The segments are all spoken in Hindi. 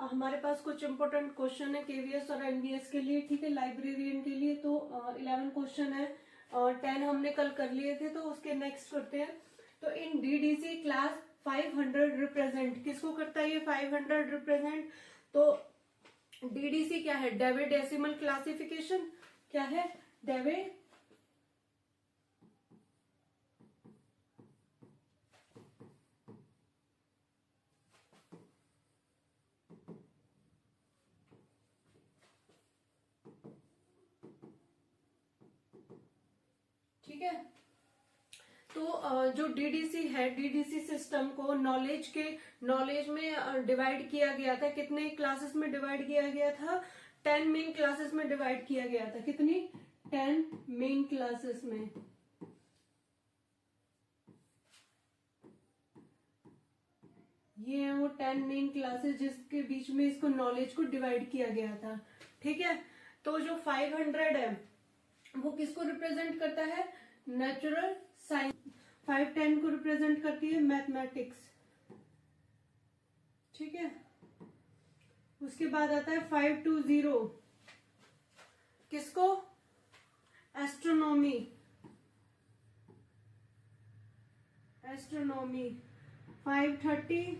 हमारे पास कुछ इंपॉर्टेंट क्वेश्चन है केवीएस और एनवीएस के लिए, ठीक है, लाइब्रेरियन के लिए। तो 11 क्वेश्चन है और 10 हमने कल कर लिए थे, तो उसके नेक्स्ट करते हैं। तो इन डीडीसी क्लास 500 रिप्रेजेंट, किसको करता है ये 500 रिप्रेजेंट? तो डीडीसी क्या है? Dewey decimal classification. क्या है? डेवी ठीक है। तो जो डीडीसी है, डीडीसी सिस्टम को नॉलेज में डिवाइड किया गया था। कितने क्लासेस में डिवाइड किया गया था? 10 मेन क्लासेस में डिवाइड किया गया था। कितनी? 10 मेन क्लासेस में। ये है वो 10 मेन क्लासेस जिसके बीच में इसको नॉलेज को डिवाइड किया गया था, ठीक है। तो जो 500 है वो किसको रिप्रेजेंट करता है? Natural science. 510 को रिप्रेजेंट करती है मैथमेटिक्स, ठीक है। उसके बाद आता है 520, किसको? एस्ट्रोनॉमी। 530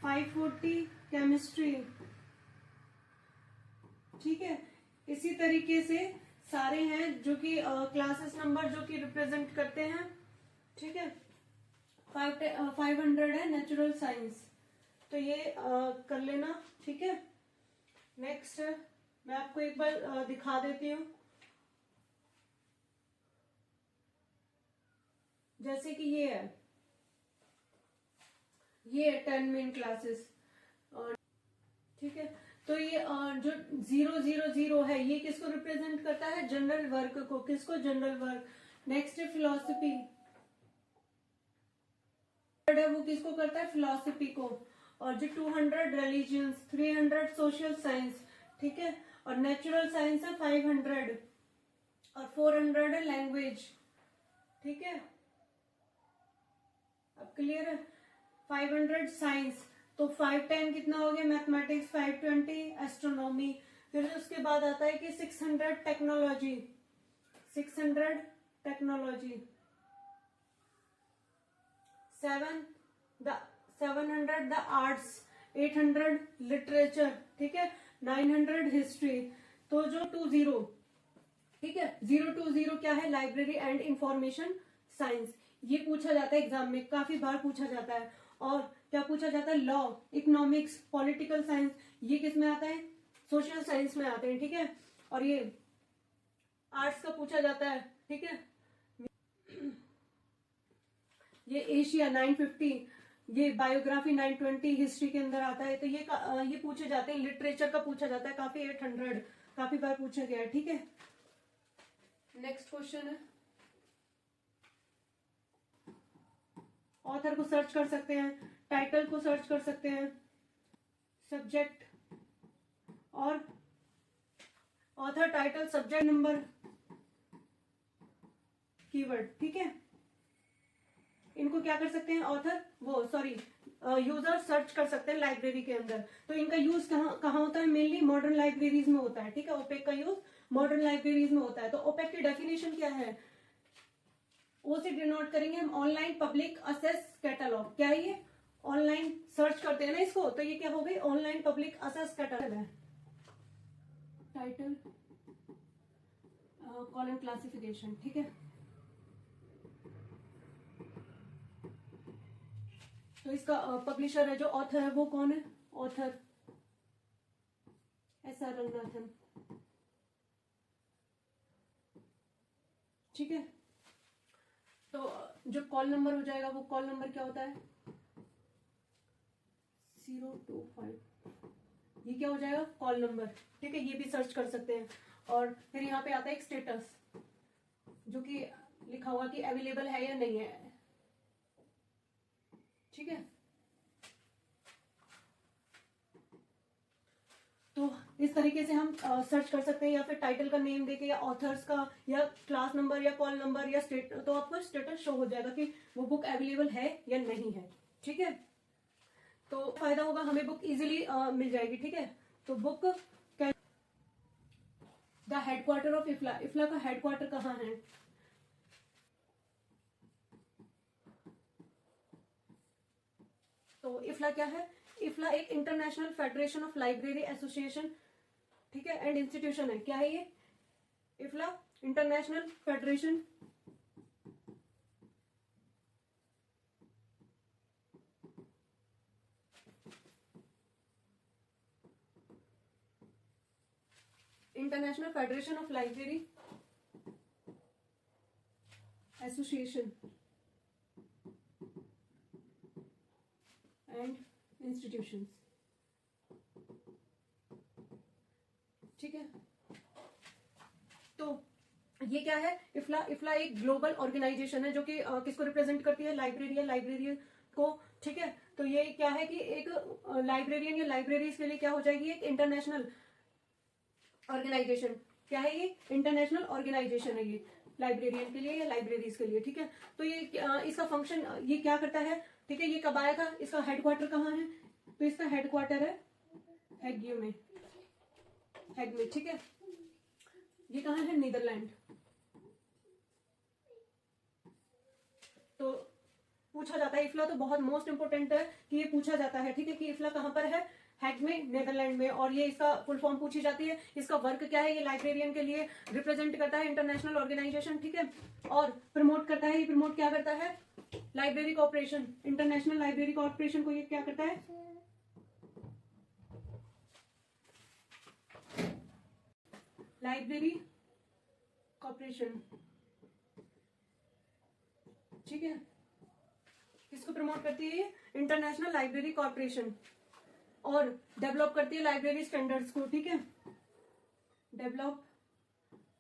540 केमिस्ट्री, ठीक है। इसी तरीके से सारे हैं जो कि क्लासेस नंबर जो कि रिप्रेजेंट करते हैं, ठीक है। 500 है नेचुरल साइंस, तो ये कर लेना, ठीक है। नेक्स्ट मैं आपको एक बार दिखा देती हूँ, जैसे कि ये है 10 मेन क्लासेस, ठीक है। तो ये जो 000 है ये किसको रिप्रेजेंट करता है? जनरल वर्क को। किसको? General work. नेक्स्ट है फिलोसफी, है वो किसको करता है? फिलोसफी को। और जो 200 रिलीजियंस, 300 सोशल साइंस, ठीक है। और नेचुरल साइंस है 500 और 400 है लैंग्वेज, ठीक है। अब क्लियर है? 500 साइंस, तो 510 कितना हो गया? मैथमेटिक्स। 520 एस्ट्रोनॉमी। फिर उसके बाद आता है कि 600 technology, 600 technology. 700 the arts, 800 literature, ठीक है। 900 हिस्ट्री। तो जो 20, ठीक है, 020 क्या है? Library and information science. ये पूछा जाता है एग्जाम में, काफी बार पूछा जाता है। और क्या पूछा जाता है? लॉ, इकोनॉमिक्स, पॉलिटिकल साइंस, ये किस में आता है? सोशल साइंस में आते हैं, ठीक है। और ये आर्ट्स का पूछा जाता है, ठीक है। ये एशिया 950, ये बायोग्राफी 920 हिस्ट्री के अंदर आता है। तो ये पूछे जाते हैं। लिटरेचर का पूछा जाता है काफी, 800 काफी बार पूछा गया है, ठीक है। नेक्स्ट क्वेश्चन है, ऑथर को सर्च कर सकते हैं, टाइटल को सर्च कर सकते हैं, सब्जेक्ट और author, title, subject number, keyword, ठीक है। इनको क्या कर सकते हैं? ऑथर यूजर सर्च कर सकते हैं लाइब्रेरी के अंदर। तो इनका यूज कहाँ होता है? मेनली मॉडर्न लाइब्रेरीज में होता है, ठीक है। ओपेक का यूज मॉडर्न लाइब्रेरीज में होता है। तो ओपेक की डेफिनेशन क्या है? ओ से डिनोट करेंगे हम ऑनलाइन पब्लिक असेस कैटलॉग। क्या है ये? ऑनलाइन सर्च करते हैं ना इसको, तो ये क्या हो गई? ऑनलाइन पब्लिक असेस कैटलॉग है। टाइटल, कॉलम क्लासिफिकेशन, ठीक है। तो इसका पब्लिशर है, जो ऑथर है वो कौन है? ऑथर SR रंगनाथन, ठीक है। तो जो कॉल नंबर हो जाएगा वो कॉल नंबर क्या होता है? 025, ये क्या हो जाएगा? कॉल नंबर, ठीक है। ये भी सर्च कर सकते हैं। और फिर यहाँ पे आता है एक स्टेटस, जो कि लिखा हुआ कि अवेलेबल है या नहीं है, ठीक है। तो इस तरीके से हम सर्च कर सकते हैं, या फिर टाइटल का नेम देके, या ऑथर्स का, या क्लास नंबर, या कॉल नंबर, या स्टेट, तो आपको स्टेटस शो हो जाएगा कि वो बुक अवेलेबल है या नहीं है। ठीक है, तो फायदा होगा, हमें बुक इजीली मिल जाएगी। ठीक है, तो बुक द हेडक्वार्टर ऑफ इफ्ला, इफ्ला का हेडक्वार्टर कहाँ है? तो इफ्ला क्या है? इफ्ला एक international federation of library association, ठीक है, एंड इंस्टीट्यूशन है। क्या है ये? IFLA international federation international federation of library association and institutions. ठीक है, तो ये क्या है? इफ्ला, इफ्ला एक ग्लोबल ऑर्गेनाइजेशन है जो कि किसको रिप्रेजेंट करती है? लाइब्रेरियन, लाइब्रेरियन को। ठीक है, तो ये क्या है कि एक लाइब्रेरियन या लाइब्रेरीज के लिए क्या हो जाएगी? एक इंटरनेशनल ऑर्गेनाइजेशन। क्या है ये? इंटरनेशनल ऑर्गेनाइजेशन है ये, लाइब्रेरियन के लिए या लाइब्रेरीज के लिए। ठीक है, तो ये इसका फंक्शन ये क्या करता है? ठीक है, ये कब आया था? इसका हेडक्वार्टर कहाँ है? तो इसका हेडक्वार्टर है हैग में, हैग में। ठीक है, ये कहाँ है? नीदरलैंड। तो पूछा जाता है, इफ्ला तो बहुत मोस्ट इंपोर्टेंट है कि ये पूछा जाता है। ठीक है, कि इफ्ला कहाँ पर है? हैग में, नीदरलैंड में। और ये इसका फुल फॉर्म पूछी जाती है। इसका वर्क क्या है? ये लाइब्रेरियन के लिए रिप्रेजेंट करता है, इंटरनेशनल ऑर्गेनाइजेशन। ठीक है, और प्रमोट करता है। ये प्रमोट क्या करता है? Library corporation, international library corporation को ये क्या करता है? Library corporation. ठीक है, किसको प्रमोट करती है? International library corporation. और डेवलप करती है लाइब्रेरी स्टैंडर्ड्स को। ठीक है, डेवलप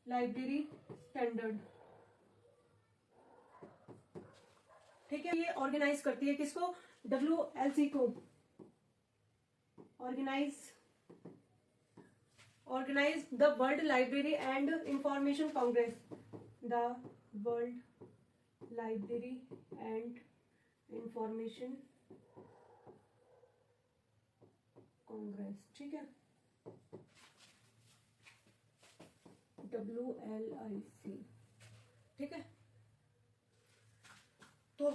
लाइब्रेरी स्टैंडर्ड। ठीक है, ये ऑर्गेनाइज करती है किसको? WLC को। Organise the World Library and Information Congress, the World Library and Information Congress. ठीक है, WLIC। ठीक है, तो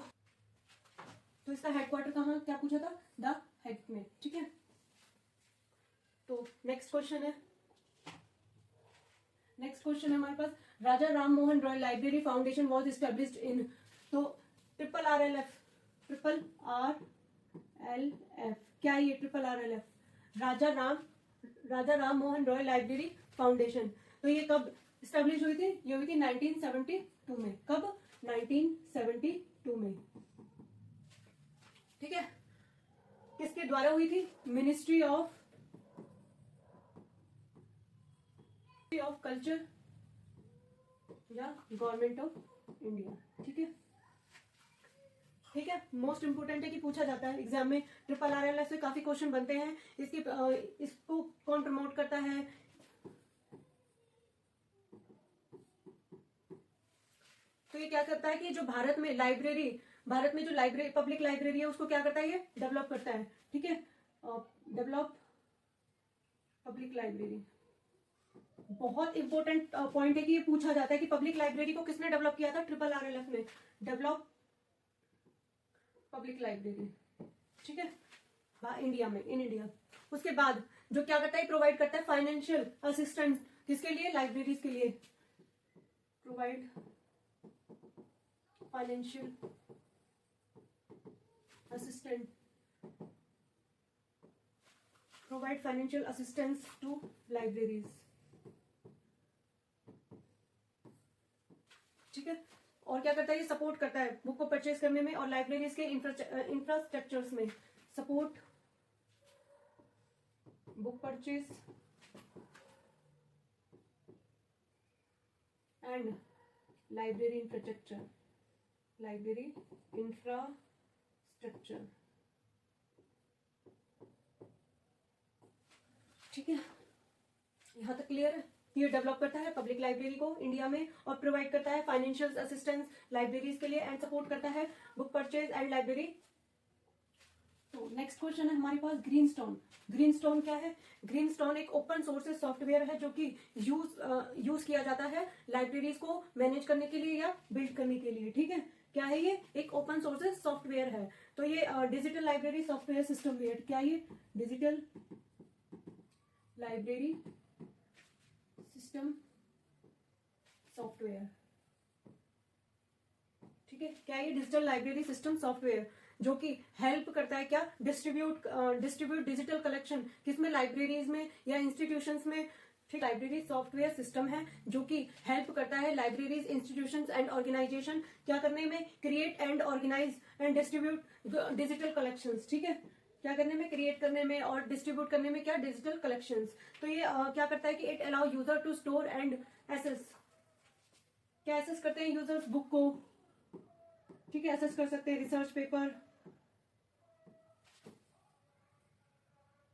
इसका हेडक्वार्टर कहाँ, क्या पूछा था? द हैग में। ठीक है, तो नेक्स्ट क्वेश्चन है, नेक्स्ट क्वेश्चन है हमारे पास, Raja Ram Mohan Roy library foundation was established in. तो RRLF, RRLF क्या है ये? RRRLF Raja Ram Mohan Roy library foundation. तो ये कब स्टेब्लिश हुई थी? ये हुई थी 1972 में। कब? 1972 में। ठीक है, किसके द्वारा हुई थी? मिनिस्ट्री ऑफ कल्चर या गवर्नमेंट ऑफ इंडिया। ठीक है, ठीक है, मोस्ट इंपोर्टेंट है कि पूछा जाता है एग्जाम में। RRRLF से काफी क्वेश्चन बनते हैं। इसको कौन प्रमोट करता है? तो ये क्या करता है कि जो भारत में जो लाइब्रेरी, पब्लिक लाइब्रेरी है, उसको क्या करता है? ये डेवलप करता है। ठीक है, डेवलप पब्लिक लाइब्रेरी। बहुत इंपॉर्टेंट पॉइंट है कि ये पूछा जाता है कि पब्लिक लाइब्रेरी को किसने डेवलप किया था? RRRLF ने। Develop public library. ठीक है, इंडिया में, इन इंडिया। उसके बाद जो क्या करता है? प्रोवाइड करता है फाइनेंशियल असिस्टेंस। किसके लिए? लाइब्रेरीज के लिए। Provide financial assistant, provide financial assistance to libraries. ठीक है, और क्या करता है? ये सपोर्ट करता है बुक को परचेज करने में और लाइब्रेरीज के इंफ्रास्ट्रक्चर्स में। Support book purchase and library infrastructure, library infrastructure. ठीक है, यहाँ तक क्लियर है? ये डेवलप करता है पब्लिक लाइब्रेरी को इंडिया में और प्रोवाइड करता है फाइनेंशियल असिस्टेंस लाइब्रेरीज के लिए एंड सपोर्ट करता है बुक परचेज एंड लाइब्रेरी। तो नेक्स्ट क्वेश्चन है हमारे पास ग्रीनस्टोन। ग्रीनस्टोन क्या है? ग्रीनस्टोन एक ओपन सोर्स सॉफ्टवेयर है जो कि यूज किया जाता है लाइब्रेरीज को मैनेज करने के लिए या बिल्ड करने के लिए। ठीक है, क्या है ये? एक ओपन सोर्स सॉफ्टवेयर है। तो ये digital library software system where, क्या ये? Digital library system software. ठीक है, क्या ये? डिजिटल लाइब्रेरी सिस्टम सॉफ्टवेयर जो कि हेल्प करता है क्या? डिस्ट्रीब्यूट डिजिटल कलेक्शन, किसमें? लाइब्रेरीज में या इंस्टीट्यूशंस में। ठीक, लाइब्रेरी सॉफ्टवेयर सिस्टम है जो कि हेल्प करता है लाइब्रेरीज, इंस्टीट्यूशंस एंड ऑर्गेनाइजेशन क्या करने में? Create and organise and distribute digital collections. ठीक है, क्या करने में? क्रिएट करने में और डिस्ट्रीब्यूट करने में क्या? Digital collections. तो ये क्या करता है कि it allow user to store and access. क्या एसेस करते हैं यूजर्स? बुक को। ठीक है, एसेस कर सकते हैं रिसर्च पेपर।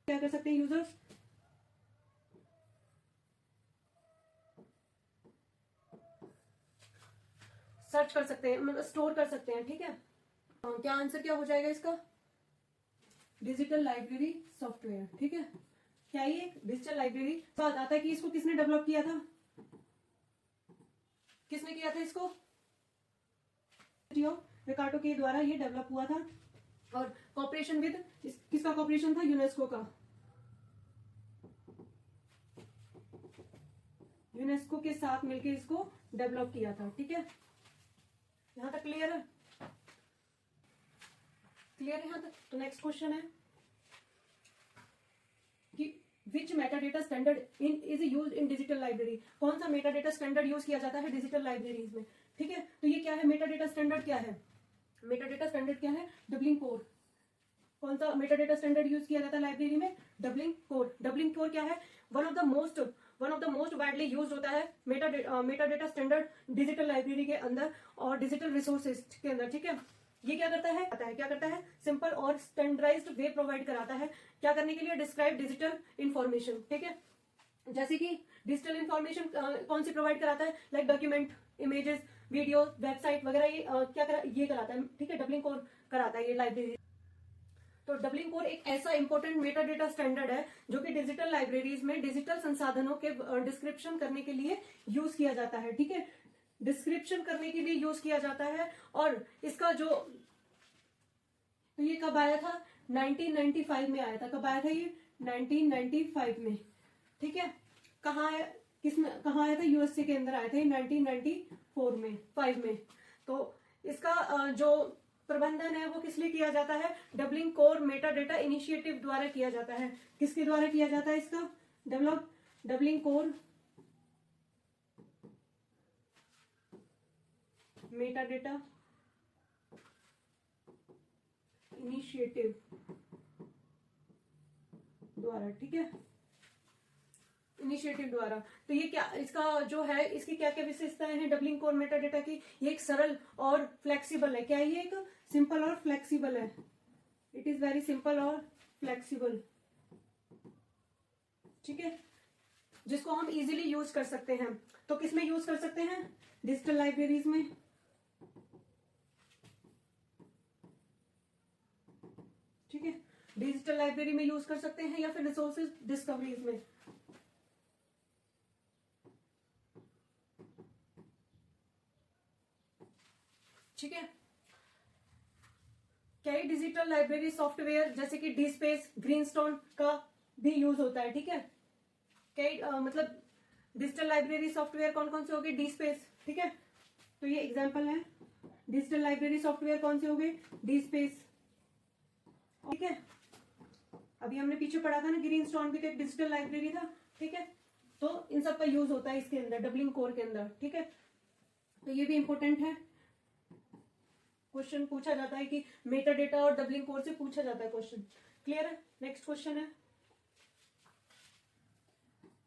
क्या कर सकते हैं यूजर्स? सर्च कर सकते हैं, मतलब स्टोर कर सकते हैं। ठीक है, क्या आंसर क्या हो जाएगा इसका? Digital library software. ठीक है, क्या ये डिजिटल लाइब्रेरी? बात आता है कि इसको किसने डेवलप किया था? किसने किया था इसको? रिकार्डो के द्वारा ये डेवलप हुआ था और कॉपरेशन विद किसका कॉपरेशन था? यूनेस्को का। यूनेस्को के साथ मिलकर इसको डेवलप किया था। ठीक है, यहां तक क्लियर है? क्लियर है यहां तक? तो नेक्स्ट क्वेश्चन है कि which metadata standard is used in digital library. कौन सा मेटाडेटा स्टैंडर्ड यूज किया जाता है डिजिटल लाइब्रेरीज में? ठीक है, तो ये क्या है? मेटाडेटा स्टैंडर्ड क्या है? मेटाडेटा स्टैंडर्ड क्या है? Doubling code. कौन सा मेटाडेटा स्टैंडर्ड यूज किया जाता है लाइब्रेरी में? Doubling code. डबलिंग कोड क्या है? One of the most widely use होता है मेटाडेटा स्टैंडर्ड डिजिटल लाइब्रेरी के अंदर और डिजिटल रिसोर्सेज के अंदर। ठीक है, ये क्या करता है? क्या करता है? सिंपल और स्टैंडर्डाइज्ड वे प्रोवाइड कराता है क्या करने के लिए? Describe digital information. ठीक है, जैसे कि डिजिटल इंफॉर्मेशन कौन सी प्रोवाइड कराता है? Like document, images, video, website वगैरह, ये कराता है। ठीक है, डबलिंग कोड कराता है ये लाइब्रेरी। तो डबलिंग कोड एक ऐसा इंपॉर्टेंट मेटाडेटा स्टैंडर्ड है जो कि डिजिटल लाइब्रेरीज में डिजिटल संसाधनों के डिस्क्रिप्शन करने के लिए यूज किया जाता है। ठीक है, डिस्क्रिप्शन करने के लिए यूज किया जाता है। और इसका जो, तो ये कब आया था? 1995 में आया था। कब आया था ये? 1995 में। ठीक है, कहाँ है? कहाँ आया था? यूएसए के अंदर आया था ये 1994 में, 5 में। तो इसका जो प्रबंधन है वो किस लिए किया जाता है? डबलिंग कोर मेटाडेटा इनिशिएटिव द्वारा किया जाता है। किसके द्वारा किया जाता है इसका? डबलिंग कोर मेटाडेटा इनिशिएटिव द्वारा। ठीक है, इनिशिएटिव द्वारा। तो ये क्या, इसका जो है, इसकी क्या क्या विशेषताएं हैं डबलिंग कोर मेटाडेटा की? ये एक सरल और फ्लेक्सिबल है। क्या ये? एक सिंपल और फ्लेक्सिबल है। इट इज वेरी सिंपल और फ्लेक्सिबल। ठीक है, जिसको हम इजीली यूज कर सकते हैं। तो किसमें यूज कर सकते हैं? डिजिटल लाइब्रेरीज में। ठीक है, डिजिटल लाइब्रेरी में यूज कर सकते हैं या फिर रिसोर्सेज डिस्कवरीज में। ठीक है, क्या डिजिटल लाइब्रेरी सॉफ्टवेयर जैसे कि डी स्पेस, ग्रीनस्टोन का भी यूज होता है? ठीक है, क्या मतलब डिजिटल लाइब्रेरी सॉफ्टवेयर कौन कौन से हो गए? D space. ठीक है, तो ये एग्जांपल है डिजिटल लाइब्रेरी सॉफ्टवेयर कौन से हो गए? D space. ठीक है, अभी हमने पीछे पढ़ा था ना, ग्रीनस्टोन भी तो एक डिजिटल लाइब्रेरी था। ठीक है, तो इन सब का यूज होता है इसके अंदर, डबलिंग कोर के अंदर। ठीक है, तो ये भी इंपॉर्टेंट है। क्वेश्चन पूछा जाता है कि मेटाडेटा और डबलिंग कोर से पूछा जाता है क्वेश्चन। क्लियर है? नेक्स्ट क्वेश्चन है,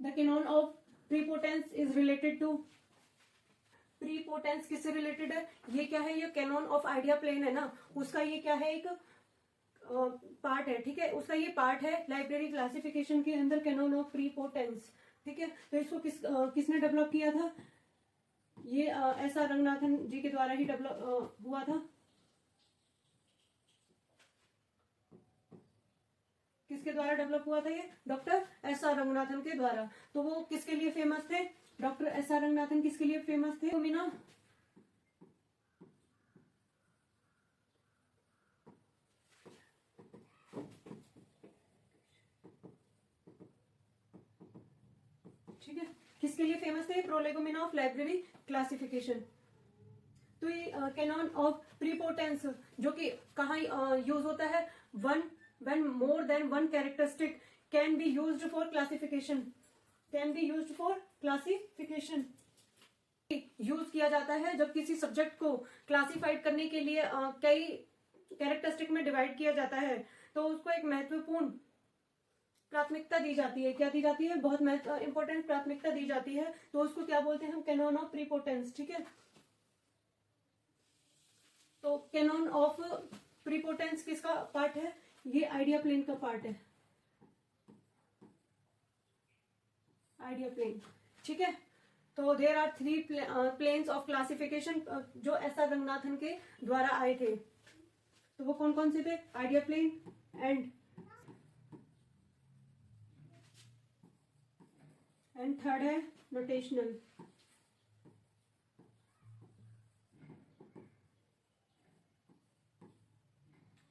the canon of prepotence is related to. Prepotence किससे रिलेटेड है? ये क्या है? ये कैनन ऑफ आइडिया प्लेन है ना, उसका ये क्या है? एक पार्ट है। ठीक है, उसका ये पार्ट है लाइब्रेरी क्लासिफिकेशन के अंदर, कैनन ऑफ प्रीपोटेंस। ठीक है, तो इसको किसने डेवलप किया था? ये एस.आर. रंगनाथन जी के द्वारा ही डेवलप हुआ था। किसके द्वारा डेवलप हुआ था ये? Doctor SR. रंगनाथन के द्वारा। तो वो किसके लिए फेमस थे? Doctor SR. रंगनाथन किसके लिए फेमस थे? मीना, ठीक है, किसके लिए फेमस थे? प्रोलेगोमिना ऑफ लाइब्रेरी क्लासिफिकेशन। तो ये कैनॉन ऑफ प्रीपोटेंस जो कि कहाँ यूज होता है? when more than one characteristic can be used for classification, use किया जाता है जब किसी सब्जेक्ट को क्लासिफाइड करने के लिए कई कैरेक्टरिस्टिक में डिवाइड किया जाता है, तो उसको एक महत्वपूर्ण प्राथमिकता दी जाती है। क्या दी जाती है? बहुत इंपॉर्टेंट प्राथमिकता दी जाती है, तो उसको क्या बोलते हैं हम? Canon of prepotence. ठीक है, तो कैनॉन ऑफ प्रीपोटेंस किसका पार्ट है? ये आइडिया प्लेन का पार्ट है, आइडिया प्लेन। ठीक है, तो there are 3 planes of classification जो एस.आर. रंगनाथन के द्वारा आए थे। तो वो कौन कौन से थे? आइडिया प्लेन एंड थर्ड है नोटेशनल।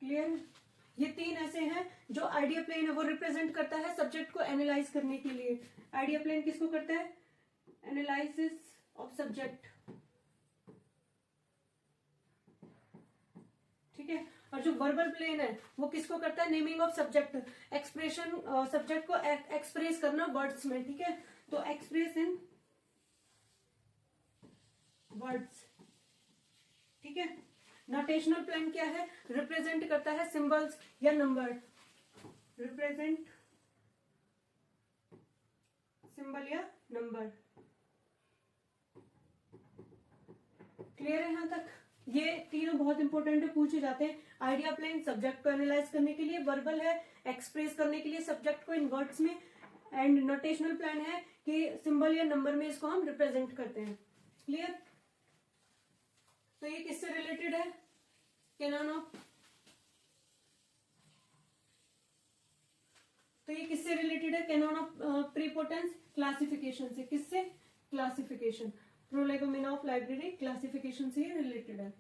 क्लियर? ये 3 ऐसे हैं जो आइडिया प्लेन है वो रिप्रेजेंट करता है सब्जेक्ट को एनालाइज करने के लिए। आइडिया प्लेन किसको करता है? Analysis of subject. ठीक है, और जो वर्बल प्लेन है वो किसको करता है? Naming of subject, expression, subject को एक्सप्रेस करना वर्ड्स में। ठीक है, तो एक्सप्रेस इन वर्ड्स। ठीक है, नोटेशनल प्लेन क्या है? रिप्रेजेंट करता है सिंबल्स या नंबर, रिप्रेजेंट सिंबल या नंबर। क्लियर है यहां तक? ये तीनों बहुत इंपॉर्टेंट है, पूछे जाते हैं। आइडिया प्लेन सब्जेक्ट को एनालाइज करने के लिए, वर्बल है एक्सप्रेस करने के लिए सब्जेक्ट को इन वर्ड्स में, एंड नोटेशनल प्लान है कि सिंबल या नंबर में इसको हम रिप्रेजेंट करते हैं। क्लियर? तो ये किससे रिलेटेड है? कैनॉन ऑफ, तो ये किससे रिलेटेड है? कैनॉन ऑफ प्रीपोटेंस क्लासिफिकेशन से। किससे? क्लासिफिकेशन, प्रोलेगोमिना ऑफ लाइब्रेरी क्लासिफिकेशन से रिलेटेड है।